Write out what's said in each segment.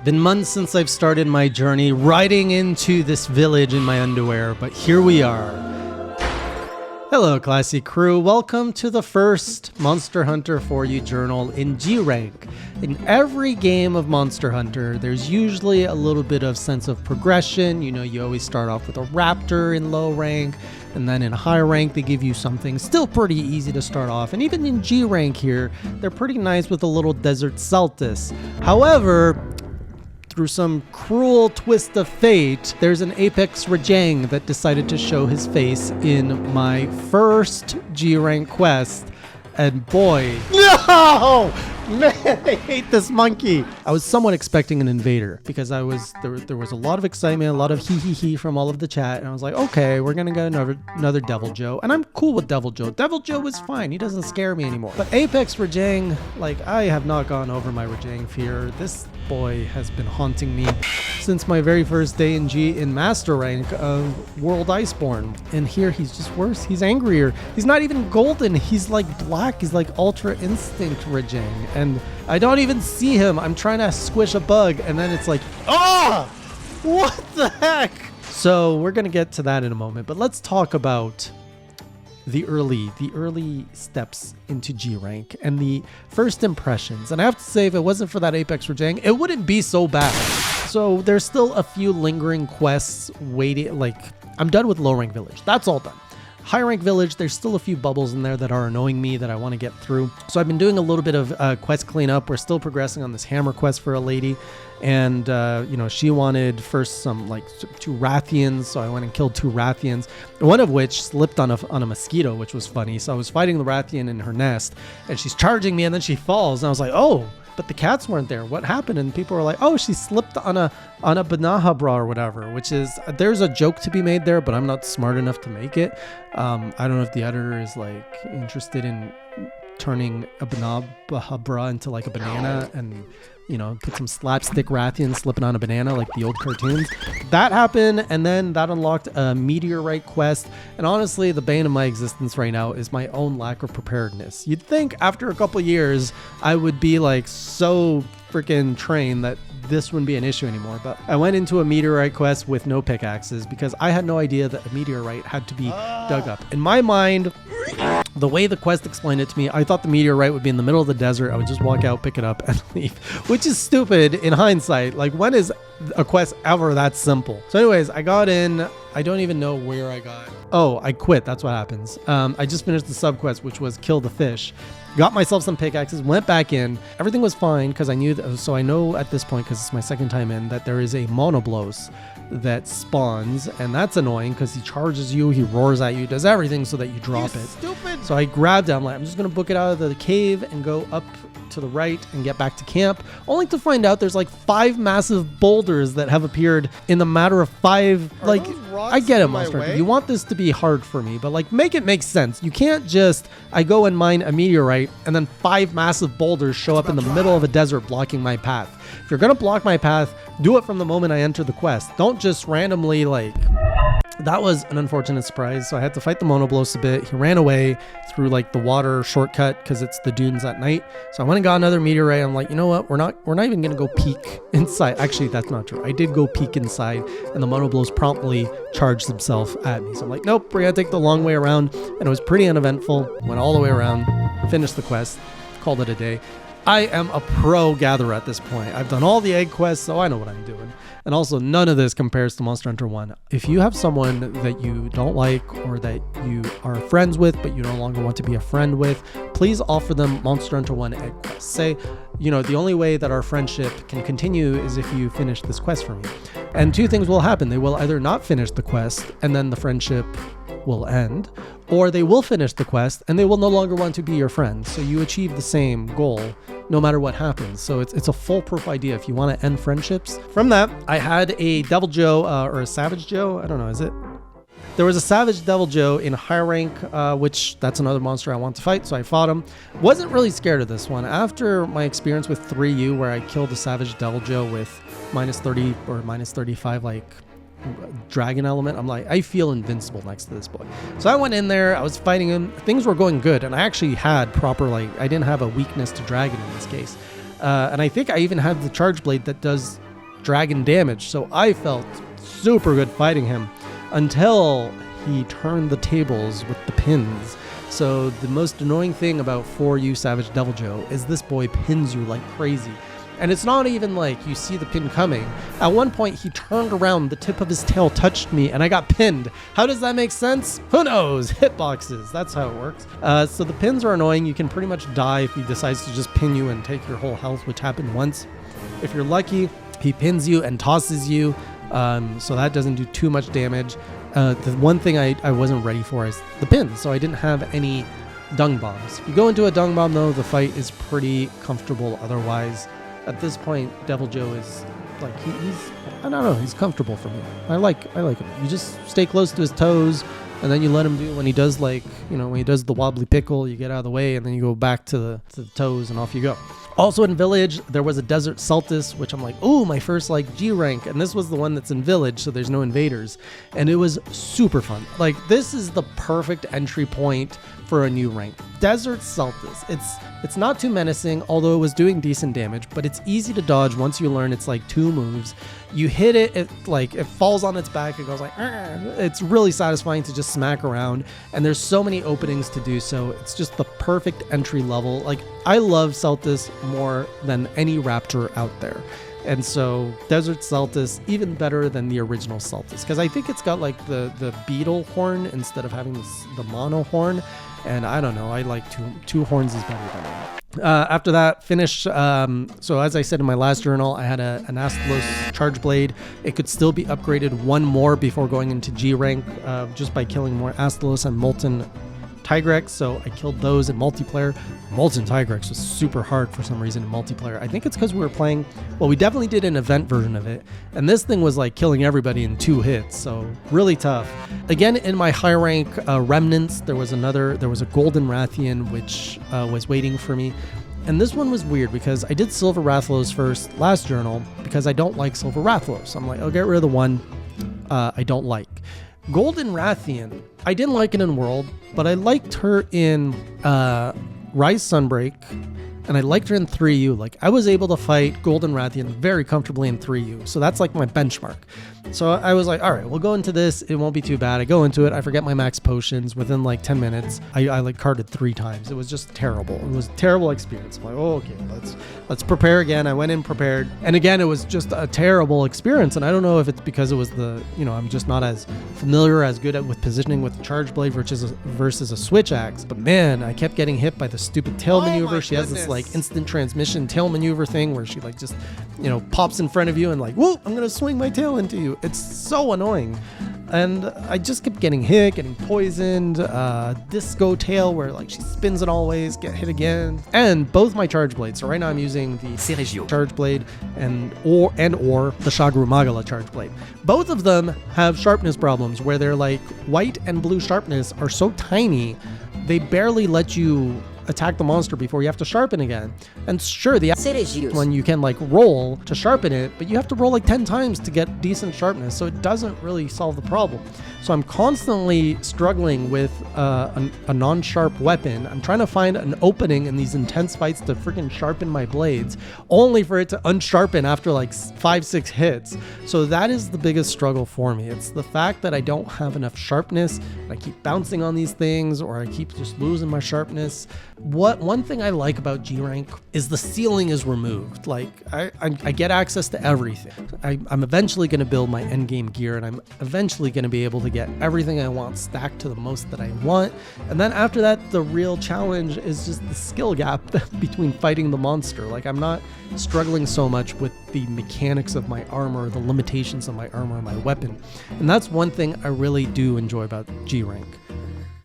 Been months since I've started my journey riding into this village in my underwear, but here we are. Hello, classy crew. Welcome to the first Monster Hunter 4U journal in G rank. In every game of Monster Hunter, there's usually a little bit of sense of progression. You know, you always start off with a raptor in low rank, and then in high rank, they give you something still pretty easy to start off. And even in G rank here, they're pretty nice with a little desert Celtis. However, through some cruel twist of fate, there's an Apex Rajang that decided to show his face in my first G rank quest. And boy, no! Man, I hate this monkey. I was somewhat expecting an invader because there was a lot of excitement, a lot of hee from all of the chat, and I was like, okay, we're gonna get another Deviljho, and I'm cool with Deviljho. Deviljho was fine. He doesn't scare me anymore. But Apex Rajang, like, I have not gone over my Rajang fear. This boy has been haunting me since my very first day in Master Rank of World Iceborne. And here he's just worse. He's angrier. He's not even golden. He's like black. He's like Ultra Instinct Rajang. And I don't even see him. I'm trying to squish a bug and then it's like, ah! What the heck? So we're going to get to that in a moment, but let's talk about the early steps into G rank and the first impressions. And I have to say, if it wasn't for that Apex Rajang, it wouldn't be so bad. So there's still a few lingering quests waiting. Like, I'm done with low rank village. That's all done. High rank village, there's still a few bubbles in there that are annoying me that I want to get through. So I've been doing a little bit of quest cleanup. We're still progressing on this hammer quest for a lady. And, you know, she wanted first some, like, 2 Rathians. So I went and killed 2 Rathians, one of which slipped on a mosquito, which was funny. So I was fighting the Rathian in her nest and she's charging me and then she falls. And I was like, oh, but the cats weren't there. What happened? And people were like, oh, she slipped on a Banahabra or whatever, which is, there's a joke to be made there, but I'm not smart enough to make it. I don't know if the editor is like interested in turning a Banahabra into like a banana and, you know, put some slapstick Rathian slipping on a banana like the old cartoons. That happened, and then that unlocked a meteorite quest. And honestly, the bane of my existence right now is my own lack of preparedness. You'd think after a couple years, I would be like so freaking trained that this wouldn't be an issue anymore. But I went into a meteorite quest with no pickaxes because I had no idea that a meteorite had to be dug up. In my mind, the way the quest explained it to me, I thought the meteorite would be in the middle of the desert. I would just walk out, pick it up, and leave, which is stupid in hindsight. Like, when is a quest ever that simple? So anyways, I got in. I don't even know where I got. Oh, I quit. That's what happens. I just finished the sub quest, which was kill the fish. Got myself some pickaxes, went back in. Everything was fine because I knew that, so I know at this point, because it's my second time in, that there is a monoblos that spawns, and that's annoying because he charges you, he roars at you, does everything so that you drop it. Stupid. So I grabbed it. I'm like, I'm just gonna book it out of the cave and go up to the right and get back to camp, only to find out there's like 5 massive boulders that have appeared in the matter of 5. Like, I get it, Monster Hunter. You want this to be hard for me, but like, make it make sense. You can't just, I go and mine a meteorite and then 5 massive boulders show up in the middle of a desert blocking my path. If you're gonna block my path, do it from the moment I enter the quest. Don't just randomly, like, that was an unfortunate surprise. So I had to fight the monoblos a bit. He ran away through like the water shortcut because it's the dunes at night. So I went and got another meteorite. I'm like, you know what? We're not even gonna go peek inside. Actually, that's not true. I did go peek inside, and the monoblos promptly charged himself at me. So I'm like, nope, we're gonna take the long way around. And it was pretty uneventful. Went all the way around, finished the quest, called it a day. I am a pro gatherer at this point. I've done all the egg quests, so I know what I'm doing. And also, none of this compares to Monster Hunter 1. If you have someone that you don't like or that you are friends with, but you no longer want to be a friend with, please offer them Monster Hunter 1 egg quests. Say, you know, the only way that our friendship can continue is if you finish this quest for me. And 2 things will happen. They will either not finish the quest and then the friendship will end, or they will finish the quest and they will no longer want to be your friend. So you achieve the same goal no matter what happens. So it's a foolproof idea if you want to end friendships. From that, I had a Deviljho or a Savage Joe. I don't know, is it? There was a Savage Deviljho in high rank, which that's another monster I want to fight, so I fought him. Wasn't really scared of this one. After my experience with 3U, where I killed a Savage Deviljho with minus 30 or minus 35, like, dragon element, I'm like, I feel invincible next to this boy. So I went in there, I was fighting him, things were going good, and I actually had proper, like, I didn't have a weakness to dragon in this case. And I think I even had the charge blade that does dragon damage. So I felt super good fighting him until he turned the tables with the pins. So the most annoying thing about 4U Savage Deviljho is this boy pins you like crazy. And it's not even like you see the pin coming. At one point, he turned around, the tip of his tail touched me, and I got pinned. How does that make sense? Who knows? Hitboxes, that's how it works. So the pins are annoying. You can pretty much die if he decides to just pin you and take your whole health, which happened once. If you're lucky, he pins you and tosses you, so that doesn't do too much damage. The one thing I wasn't ready for is the pins, so I didn't have any dung bombs. If you go into a dung bomb, though, the fight is pretty comfortable otherwise. At this point, Deviljho is like, he's I don't know, he's comfortable for me. I like him. You just stay close to his toes, and then you let him do when he does when he does the wobbly pickle, you get out of the way, and then you go back to the toes, and off you go. Also in Village, there was a Desert Sultus, which I'm like, ooh, my first G rank, and this was the one that's in Village, so there's no invaders, and it was super fun. Like, this is the perfect entry point for a new rank. Desert Sultus. It's not too menacing, although it was doing decent damage, but it's easy to dodge once you learn it's like 2 moves. You hit it, it falls on its back, it goes like, argh. It's really satisfying to just smack around, and there's so many openings to do so. It's just the perfect entry level. Like, I love Sultus more than any raptor out there. And so Desert Sultus, even better than the original Sultus, because I think it's got like the beetle horn instead of having the mono horn. And I don't know, I like two horns is better than one. After that, finish. So as I said in my last journal, I had an Astalos Charge Blade. It could still be upgraded one more before going into G rank, just by killing more Astalos and Molten Tigrex, so I killed those in multiplayer. Molten Tigrex was super hard for some reason in multiplayer. I think it's because we were playing, well, we definitely did an event version of it, and this thing was like killing everybody in 2 hits, so really tough. Again, in my high rank remnants, there was a Golden Rathian, which was waiting for me. And this one was weird because I did Silver Rathalos first last journal because I don't like Silver Rathalos. I'm like, I'll get rid of the one I don't like. Golden Rathian, I didn't like it in World, but I liked her in Rise Sunbreak, and I liked her in 3U. Like, I was able to fight Golden Rathian very comfortably in 3U, so that's like my benchmark. So I was like, all right, we'll go into this. It won't be too bad. I go into it. I forget my max potions within like 10 minutes. I like carded 3 times. It was just terrible. It was a terrible experience. I'm like, oh, okay, let's prepare again. I went in prepared. And again, it was just a terrible experience. And I don't know if it's because it was I'm just not as familiar, as good with positioning with the Charge Blade versus a Switch Axe. But man, I kept getting hit by the stupid tail maneuver. She has this like instant transmission tail maneuver thing where she like just, pops in front of you and like, whoa, I'm going to swing my tail into you. It's so annoying. And I just kept getting hit, getting poisoned, disco tail where like she spins it all ways, get hit again. And both my Charge Blades. So right now I'm using the Deviljho Charge Blade or the Shagru Magala Charge Blade. Both of them have sharpness problems where they're like white and blue sharpness are so tiny, they barely let you attack the monster before you have to sharpen again. And sure, the one you can like roll to sharpen it, but you have to roll like 10 times to get decent sharpness, so it doesn't really solve the problem. So I'm constantly struggling with a non-sharp weapon. I'm trying to find an opening in these intense fights to freaking sharpen my blades, only for it to unsharpen after like 5-6 hits. So that is the biggest struggle for me. It's the fact that I don't have enough sharpness. I keep bouncing on these things, or I keep just losing my sharpness. One thing I like about G rank is the ceiling is removed. Like I get access to everything. I'm eventually going to build my endgame gear, and I'm eventually going to be able to get everything I want stacked to the most that I want. And then after that, the real challenge is just the skill gap between fighting the monster. Like, I'm not struggling so much with the mechanics of my armor, the limitations of my armor and my weapon. And that's one thing I really do enjoy about G rank.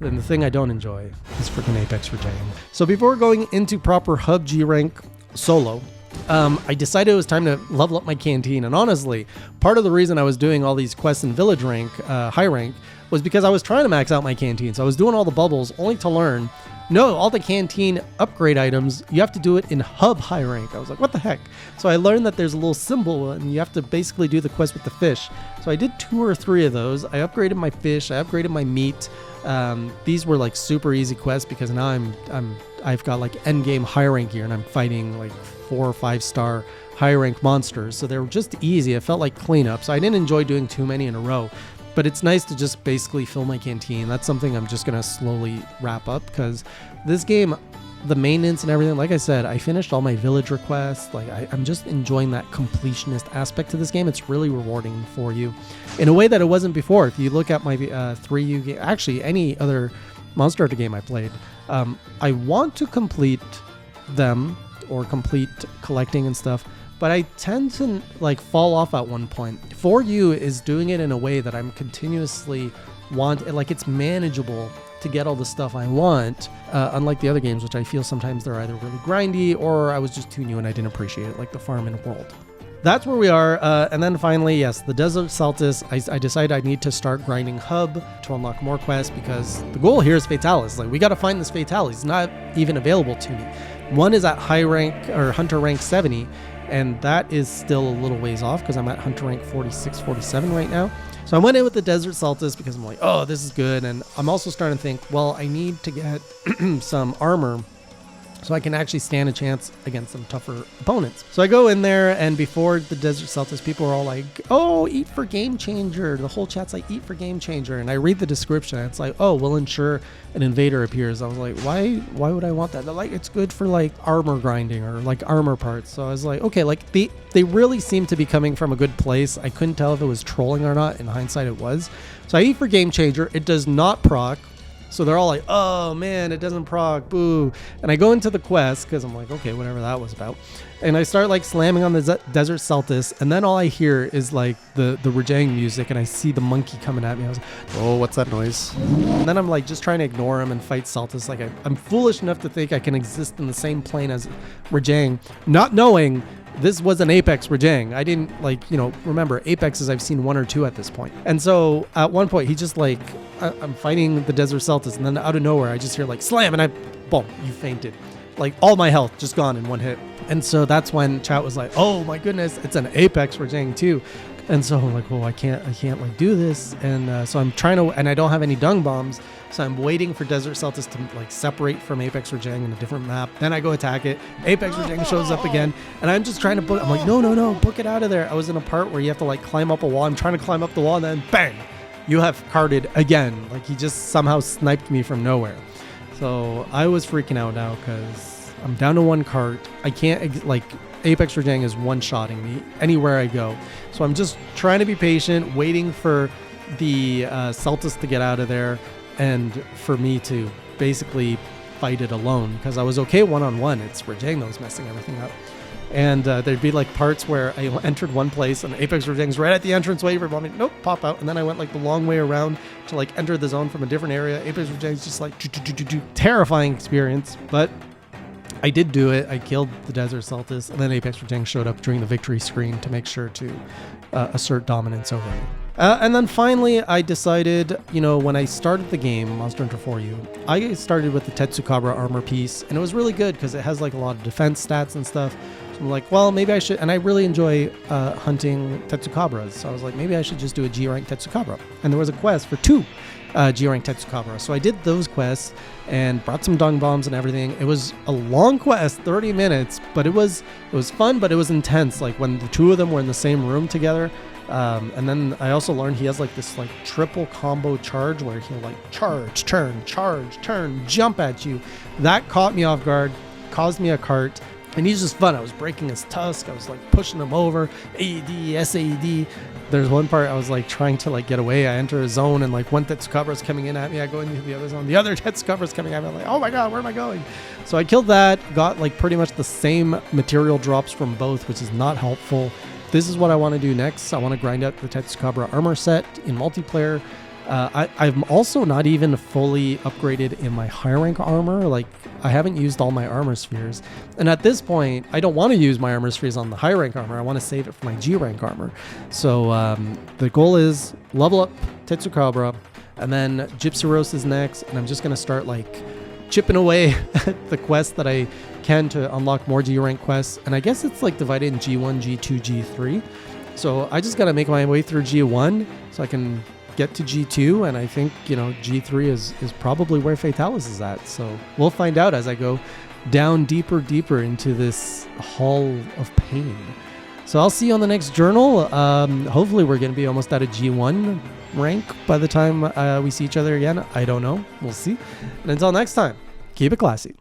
And the thing I don't enjoy is freaking Apex Rajang. So before going into proper hub G rank solo, I decided it was time to level up my canteen. And honestly, part of the reason I was doing all these quests in village rank, high rank, was because I was trying to max out my canteen. So I was doing all the bubbles only to learn, no, all the canteen upgrade items, you have to do it in hub high rank. I was like, what the heck? So I learned that there's a little symbol and you have to basically do the quest with the fish. So I did 2 or 3 of those. I upgraded my fish, I upgraded my meat. These were like super easy quests because now I'm I've got like end game high rank gear and I'm fighting like 4 or 5 star high rank monsters. So they were just easy. It felt like cleanup. So I didn't enjoy doing too many in a row, but it's nice to just basically fill my canteen. That's something I'm just going to slowly wrap up, because this game, the maintenance and everything, like I said, I finished all my village requests. Like I'm just enjoying that completionist aspect to this game. It's really rewarding for you in a way that it wasn't before. If you look at my 3U game, actually any other Monster Hunter game I played, I want to complete them or complete collecting and stuff, but I tend to like fall off at one point. 4U is doing it in a way that I'm continuously like it's manageable to get all the stuff I want, unlike the other games, which I feel sometimes they're either really grindy or I was just too new and I didn't appreciate it, like the farm and world. That's where we are. And then finally, yes, the Desert Saltis, I decided I need to start grinding Hub to unlock more quests, because the goal here is Fatalis. Like, we got to find this Fatalis. It's not even available to me. One is at high rank or Hunter rank 70, and that is still a little ways off because I'm at Hunter rank 46, 47 right now. So I went in with the Desert Saltis because I'm like, oh, this is good. And I'm also starting to think, well, I need to get some armor so I can actually stand a chance against some tougher opponents. So I go in there, and before the Desert Saltis, people are all like, oh, eat for Game Changer. The whole chat's like, eat for Game Changer. And I read the description, and it's like, oh, we'll ensure an invader appears. I was like, why would I want that? They're like, it's good for like armor grinding or like armor parts. So I was like, okay, like they really seem to be coming from a good place. I couldn't tell if it was trolling or not. In hindsight, it was. So I eat for Game Changer. It does not proc. So they're all like, oh man, it doesn't proc, boo. And I go into the quest because I'm like, okay, whatever that was about. And I start like slamming on the Desert Saltis, and then all I hear is like the Rajang music, and I see the monkey coming at me. I was like, oh, what's that noise? And then I'm like just trying to ignore him and fight Saltis. Like I'm foolish enough to think I can exist in the same plane as Rajang, not knowing this was an Apex Rajang. I didn't remember Apexes I've seen 1 or 2 at this point. And so at one point he just like, I'm fighting the Desert Saltis, and then out of nowhere I just hear like slam, and boom, you fainted. Like all my health just gone in one hit. And so that's when chat was like, oh my goodness, it's an Apex Rajang too. And so I'm like, well, I can't like do this. And so I'm trying to, and I don't have any dung bombs. So I'm waiting for Desert Saltis to like separate from Apex Rajang in a different map. Then I go attack it. Apex Rajang shows up again. And I'm just trying to book. I'm like, no, book it out of there. I was in a part where you have to like climb up a wall. I'm trying to climb up the wall, and then bang, you have carded again. Like he just somehow sniped me from nowhere. So I was freaking out now because I'm down to 1 cart. I can't Apex Rajang is one-shotting me anywhere I go. So I'm just trying to be patient, waiting for the Saltis to get out of there and for me to basically fight it alone, because I was okay one-on-one. It's Rajang that was messing everything up. And there'd be like parts where I entered one place and Apex Rajang's right at the entrance way for me. Nope, pop out. And then I went like the long way around to like enter the zone from a different area. Apex Rajang's just like terrifying experience, but I did do it. I killed the Desert Saltis, and then Apex Rajang showed up during the victory screen to make sure to assert dominance over me. And then finally, I decided, when I started the game, Monster Hunter 4U, I started with the Tetsukabra armor piece, and it was really good because it has like a lot of defense stats and stuff. So I'm like, well, maybe I should, and I really enjoy hunting Tetsukabras, so I was like, maybe I should just do a G-rank Tetsukabra. And there was a quest for 2 G-rank Tetsukabra. So I did those quests and brought some dung bombs and everything. It was a long quest, 30 minutes, but it was fun, but it was intense. Like when the 2 of them were in the same room together. And then I also learned he has like this like triple combo charge where he'll like charge, turn, jump at you. That caught me off guard, caused me a cart. And he's just fun. I was breaking his tusk. I was like pushing him over. AED, SAED. There's one part I was like trying to like get away. I enter a zone and like one Tetsukabra's coming in at me. I go into the other zone. The other Tetsukabra's coming at me. I'm like, oh my God, where am I going? So I killed that. Got like pretty much the same material drops from both, which is not helpful. This is what I want to do next. I want to grind out the Tetsukabra armor set in multiplayer. I'm also not even fully upgraded in my high rank armor. Like I haven't used all my armor spheres. And at this point, I don't want to use my armor spheres on the high rank armor. I want to save it for my G rank armor. So the goal is level up Tetsukabra, and then Gypsy Roast is next. And I'm just going to start like chipping away at the quests that I can to unlock more G rank quests. And I guess it's like divided in G1, G2, G3. So I just got to make my way through G1 so I can get to G2, and I think, G3 is probably where Fatalis is at. So we'll find out as I go down deeper into this hall of pain. So I'll see you on the next journal. Hopefully we're going to be almost at a G1 rank by the time we see each other again. I don't know. We'll see. And until next time, keep it classy.